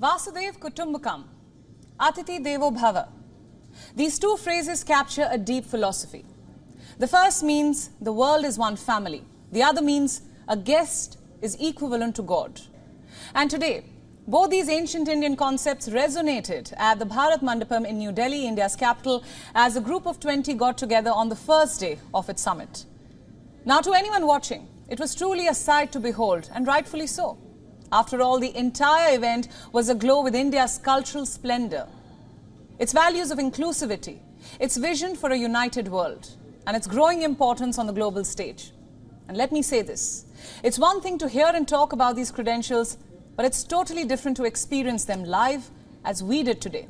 Vasudev Kutumbakam, Atiti Devo Bhava. These two phrases capture a deep philosophy. The first means the world is one family. The other means a guest is equivalent to God. And today, both these ancient Indian concepts resonated at the Bharat Mandapam in New Delhi, India's capital, as a group of 20 got together on the first day of its summit. Now, to anyone watching, it was truly a sight to behold, and rightfully so. After all, the entire event was aglow with India's cultural splendor, its values of inclusivity, its vision for a united world, and its growing importance on the global stage. And let me say this, it's one thing to hear and talk about these credentials, but it's totally different to experience them live as we did today.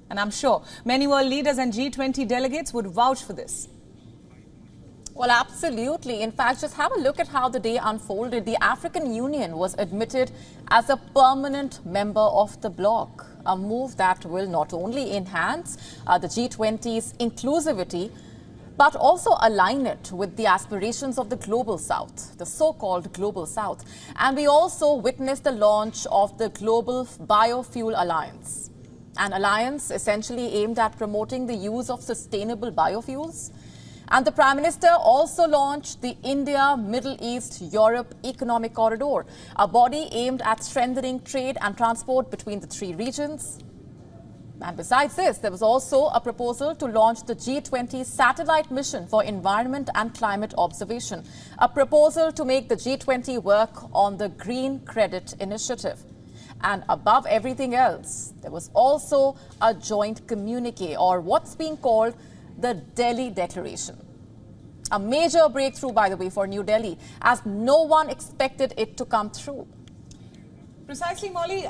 And I'm sure many world leaders and G20 delegates would vouch for this. Well, absolutely. In fact, just have a look at how the day unfolded. The African Union was admitted as a permanent member of the bloc, a move that will not only enhance the G20's inclusivity, but also align it with the aspirations of the Global South, the so-called Global South. And we also witnessed the launch of the Global Biofuel Alliance, an alliance essentially aimed at promoting the use of sustainable biofuels. And the Prime Minister also launched the India-Middle East-Europe Economic Corridor, a body aimed at strengthening trade and transport between the three regions. And besides this, there was also a proposal to launch the G20 satellite mission for environment and climate observation, a proposal to make the G20 work on the Green Credit Initiative. And above everything else, there was also a joint communique, or what's being called the Delhi Declaration. A major breakthrough, by the way, for New Delhi, as no one expected it to come through. Precisely, Molly.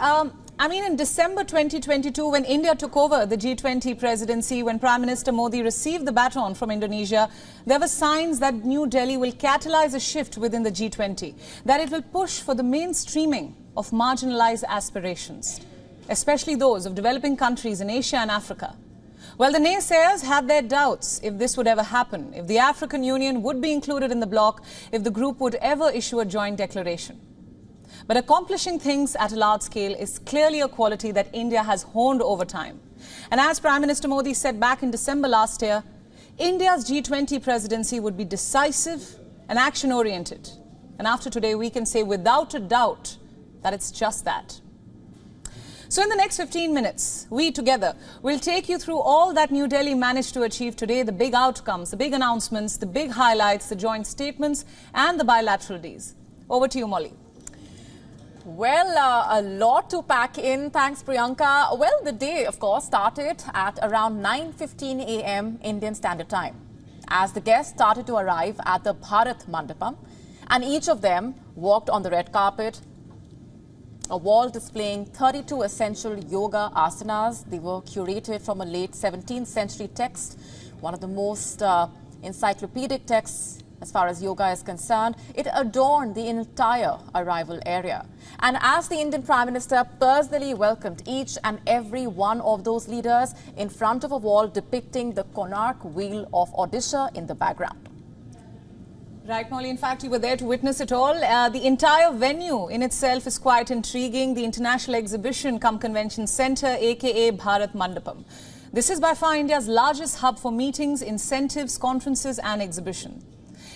In December 2022, when India took over the G20 presidency, when Prime Minister Modi received the baton from Indonesia, there were signs that New Delhi will catalyze a shift within the G20, that it will push for the mainstreaming of marginalized aspirations, especially those of developing countries in Asia and Africa. Well, the naysayers had their doubts if this would ever happen, if the African Union would be included in the bloc, if the group would ever issue a joint declaration. But accomplishing things at a large scale is clearly a quality that India has honed over time. And as Prime Minister Modi said back in December last year, India's G20 presidency would be decisive and action-oriented. And after today, we can say without a doubt that it's just that. So in the next 15 minutes, we together will take you through all that New Delhi managed to achieve today, the big outcomes, the big announcements, the big highlights, the joint statements, and the bilateral deals. Over to you, Molly. Well, a lot to pack in. Thanks, Priyanka. Well, the day, of course, started at around 9:15 a.m. Indian Standard Time, as the guests started to arrive at the Bharat Mandapam, and each of them walked on the red carpet, a wall displaying 32 essential yoga asanas. They were curated from a late 17th century text, one of the most encyclopedic texts as far as yoga is concerned. It adorned the entire arrival area. And as the Indian Prime Minister personally welcomed each and every one of those leaders in front of a wall depicting the Konark Wheel of Odisha in the background. Right, Molly. In fact, you were there to witness it all. The entire venue in itself is quite intriguing. The International Exhibition cum Convention Centre, aka Bharat Mandapam. This is by far India's largest hub for meetings, incentives, conferences and exhibition.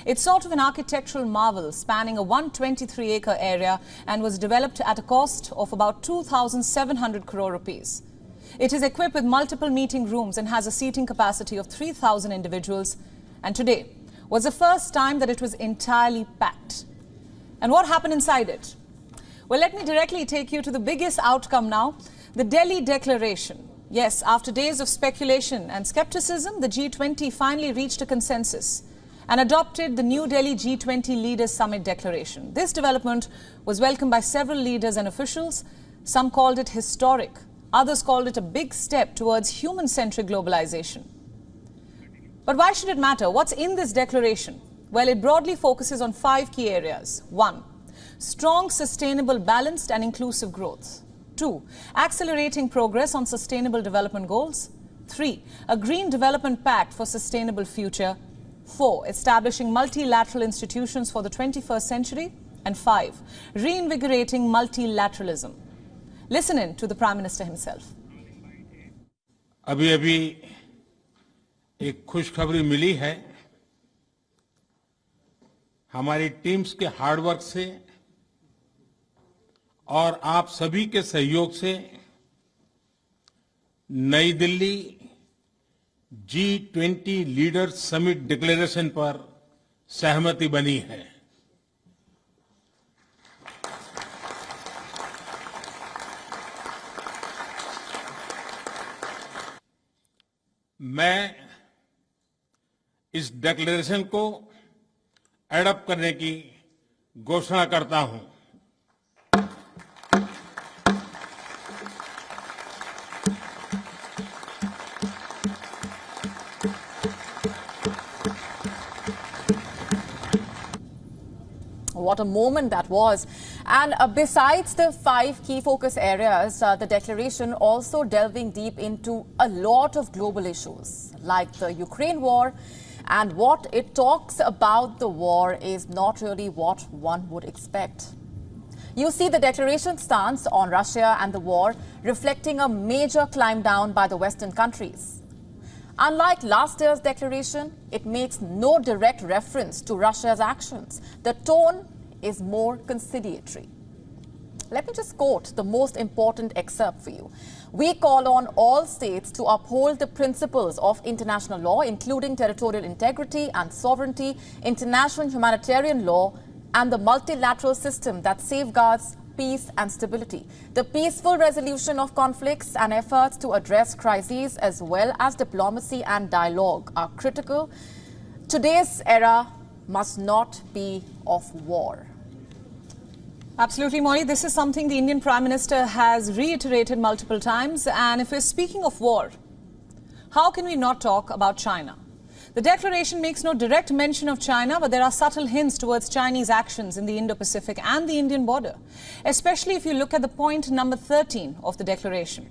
It's sort of an architectural marvel spanning a 123-acre area and was developed at a cost of about 2,700 crore rupees. It is equipped with multiple meeting rooms and has a seating capacity of 3,000 individuals. And today was the first time that it was entirely packed. And what happened inside it? Well, let me directly take you to the biggest outcome now, the Delhi Declaration. Yes, after days of speculation and skepticism, the G20 finally reached a consensus and adopted the New Delhi G20 Leaders Summit Declaration. This development was welcomed by several leaders and officials. Some called it historic. Others called it a big step towards human-centric globalization. But why should it matter? What's in this declaration? Well, it broadly focuses on 5 key areas. 1. Strong, sustainable, balanced and inclusive growth. 2. Accelerating progress on sustainable development goals. 3. A green development pact for sustainable future. 4. Establishing multilateral institutions for the 21st century. And 5. Reinvigorating multilateralism. Listen in to the Prime Minister himself. अभी अभी एक खुशखबरी मिली है। हमारी teams के hard work से और आप सभी के सहयोग से नई Delhi G20 leaders summit declaration पर सहमति बनी है। मैं इस डिक्लेरेशन को एडॉप्ट करने की घोषणा करता हूं। What a moment that was. And besides the 5 key focus areas, the declaration also delving deep into a lot of global issues like the Ukraine war. And what it talks about the war is not really what one would expect. You see the declaration stance on Russia and the war reflecting a major climb down by the Western countries. Unlike last year's declaration, it makes no direct reference to Russia's actions. The tone is more conciliatory. Let me just quote the most important excerpt for you. We call on all states to uphold the principles of international law, including territorial integrity and sovereignty, international humanitarian law, and the multilateral system that safeguards peace and stability. The peaceful resolution of conflicts and efforts to address crises, as well as diplomacy and dialogue, are critical. Today's era must not be of war. Absolutely, Molly. This is something the Indian Prime Minister has reiterated multiple times. And if we're speaking of war, how can we not talk about China? The declaration makes no direct mention of China, but there are subtle hints towards Chinese actions in the Indo-Pacific and the Indian border, especially if you look at the point number 13 of the declaration.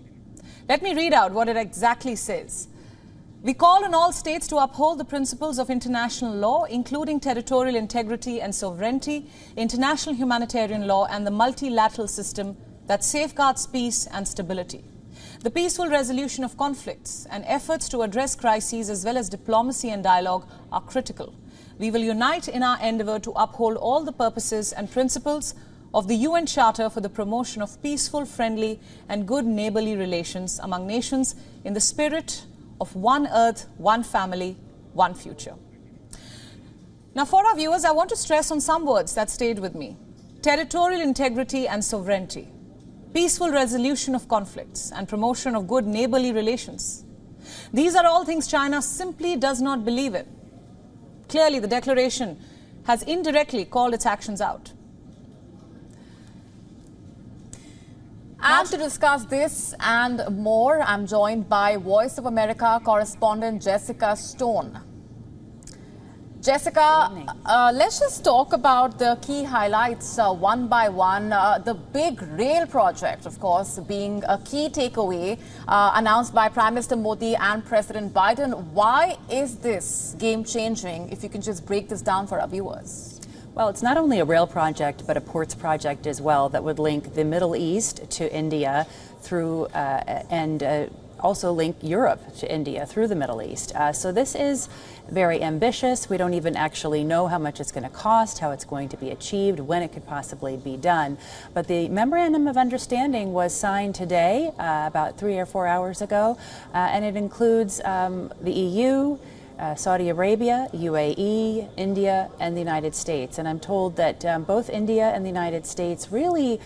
Let me read out what it exactly says. We call on all states to uphold the principles of international law, including territorial integrity and sovereignty, international humanitarian law, and the multilateral system that safeguards peace and stability. The peaceful resolution of conflicts and efforts to address crises, as well as diplomacy and dialogue, are critical. We will unite in our endeavour to uphold all the purposes and principles of the UN Charter for the promotion of peaceful, friendly and good neighbourly relations among nations in the spirit of one earth, one family, one future. Now, for our viewers, I want to stress on some words that stayed with me. Territorial integrity and sovereignty, peaceful resolution of conflicts and promotion of good neighbourly relations. These are all things China simply does not believe in. Clearly, the declaration has indirectly called its actions out. And to discuss this and more, I'm joined by Voice of America correspondent Jessica Stone. Jessica, let's just talk about the key highlights one by one. The big rail project, of course, being a key takeaway announced by Prime Minister Modi and President Biden. Why is this game-changing? If you can just break this down for our viewers. Well, it's not only a rail project, but a ports project as well that would link the Middle East to India through and also link Europe to India through the Middle East. So this is very ambitious. We don't even actually know how much it's going to cost, how it's going to be achieved, when it could possibly be done. But the Memorandum of Understanding was signed today, about 3 or 4 hours ago, and it includes the EU, Saudi Arabia, UAE, India, and the United States. And I'm told that both India and the United States really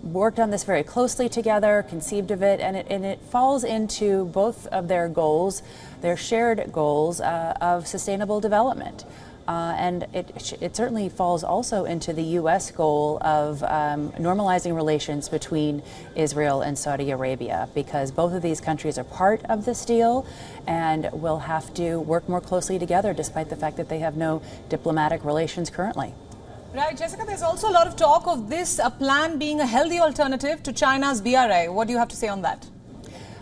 worked on this very closely together, conceived of it, and it falls into both of their goals, their shared goals of sustainable development. And it certainly falls also into the U.S. goal of normalizing relations between Israel and Saudi Arabia, because both of these countries are part of this deal and will have to work more closely together, despite the fact that they have no diplomatic relations currently. Right, Jessica, there's also a lot of talk of this plan being a healthy alternative to China's BRI. What do you have to say on that?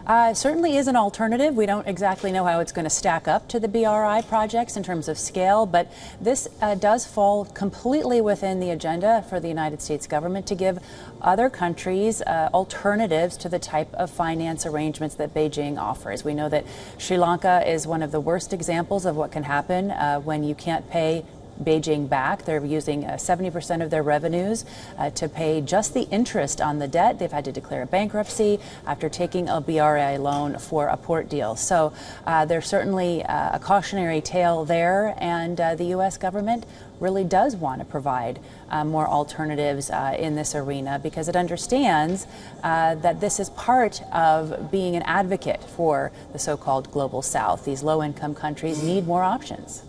Certainly is an alternative. We don't exactly know how it's going to stack up to the BRI projects in terms of scale, but this does fall completely within the agenda for the United States government to give other countries alternatives to the type of finance arrangements that Beijing offers. We know that Sri Lanka is one of the worst examples of what can happen when you can't pay Beijing back. They're using 70% of their revenues to pay just the interest on the debt. They've had to declare a bankruptcy after taking a BRI loan for a port deal. So there's certainly a cautionary tale there, and the U.S. government really does want to provide more alternatives in this arena because it understands that this is part of being an advocate for the so-called global South. These low-income countries need more options.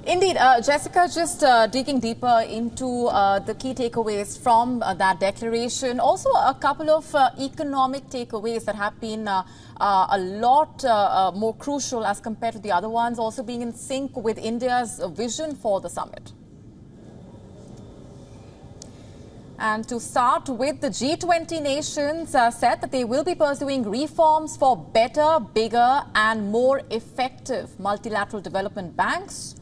Indeed, Jessica, just digging deeper into the key takeaways from that declaration, also a couple of economic takeaways that have been a lot more crucial as compared to the other ones, also being in sync with India's vision for the summit. And to start with, the G20 nations said that they will be pursuing reforms for better, bigger and more effective multilateral development banks,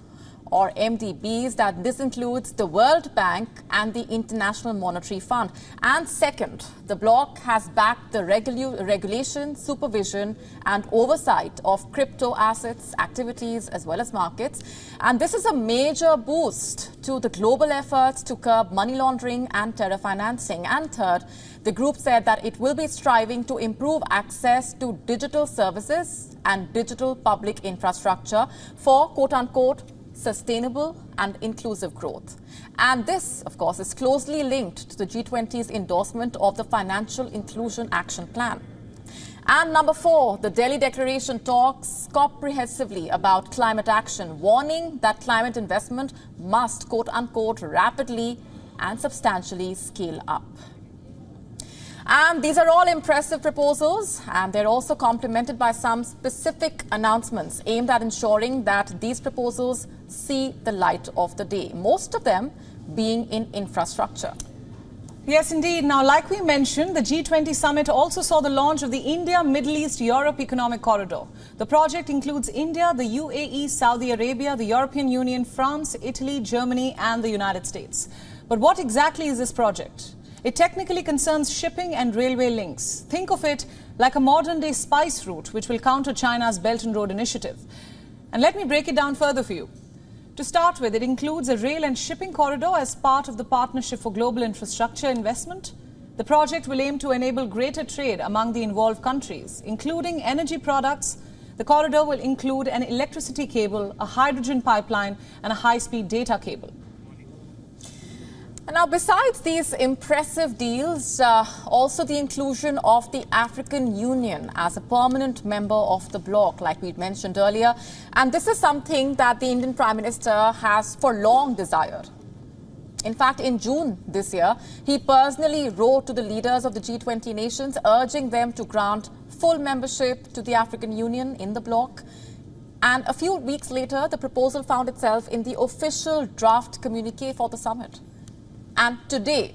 or MDBs, that this includes the World Bank and the International Monetary Fund. And second, the bloc has backed the regulation, supervision and oversight of crypto assets, activities as well as markets. And this is a major boost to the global efforts to curb money laundering and terror financing. And third, the group said that it will be striving to improve access to digital services and digital public infrastructure for quote-unquote sustainable and inclusive growth. And this, of course, is closely linked to the G20's endorsement of the Financial Inclusion Action Plan. And number 4, the Delhi Declaration talks comprehensively about climate action, warning that climate investment must, quote-unquote, rapidly and substantially scale up. And these are all impressive proposals, and they're also complemented by some specific announcements aimed at ensuring that these proposals see the light of the day, most of them being in infrastructure. Yes, indeed. Now, like we mentioned, the G20 summit also saw the launch of the India, Middle East, Europe Economic Corridor. The project includes India, the UAE, Saudi Arabia, the European Union, France, Italy, Germany and the United States. But what exactly is this project? It technically concerns shipping and railway links. Think of it like a modern-day spice route, which will counter China's Belt and Road Initiative. And let me break it down further for you. To start with, it includes a rail and shipping corridor as part of the Partnership for Global Infrastructure Investment. The project will aim to enable greater trade among the involved countries, including energy products. The corridor will include an electricity cable, a hydrogen pipeline, and a high-speed data cable. Now, besides these impressive deals, also the inclusion of the African Union as a permanent member of the bloc, like we mentioned earlier. And this is something that the Indian Prime Minister has for long desired. In fact, in June this year, he personally wrote to the leaders of the G20 nations, urging them to grant full membership to the African Union in the bloc. And a few weeks later, the proposal found itself in the official draft communique for the summit. And today,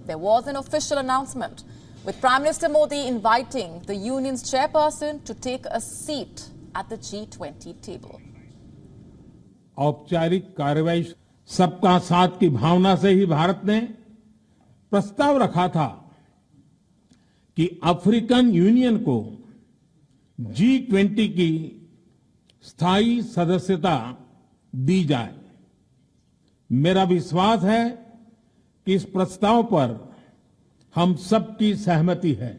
there was an official announcement with Prime Minister Modi inviting the Union's chairperson to take a seat at the G20 table. औपचारिक कार्रवाई सबका साथ की भावना से ही भारत ने प्रस्ताव रखा था कि अफ्रीकन यूनियन को G20 की स्थायी सदस्यता दी जाए। मेरा विश्वास है कि इस प्रस्ताव पर हम सबकी सहमति है।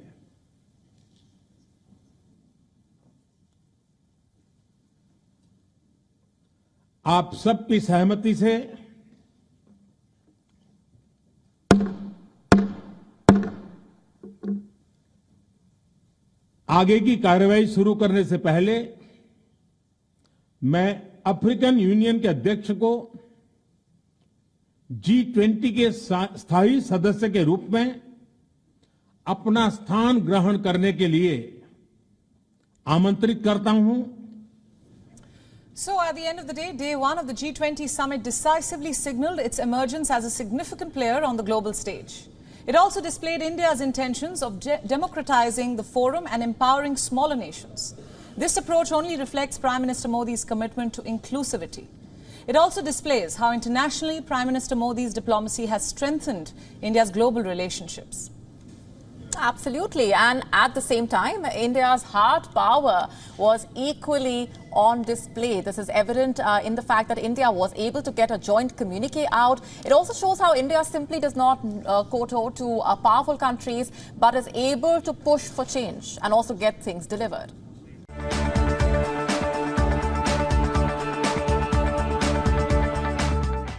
आप सबकी सहमति से आगे की कार्रवाई शुरू करने से पहले मैं अफ्रीकन यूनियन के अध्यक्ष को G20 के स्थायी सदस्य के रूप में अपना स्थान ग्रहण करने के लिए आमंत्रित करता हूं। So at the end of the day, day one of the G20 summit decisively signaled its emergence as a significant player on the global stage. It also displayed India's intentions of democratizing the forum and empowering smaller nations. This approach only reflects Prime Minister Modi's commitment to inclusivity. It also displays how internationally Prime Minister Modi's diplomacy has strengthened India's global relationships. Absolutely. And at the same time, India's hard power was equally on display. This is evident in the fact that India was able to get a joint communique out. It also shows how India simply does not kowtow to powerful countries, but is able to push for change and also get things delivered.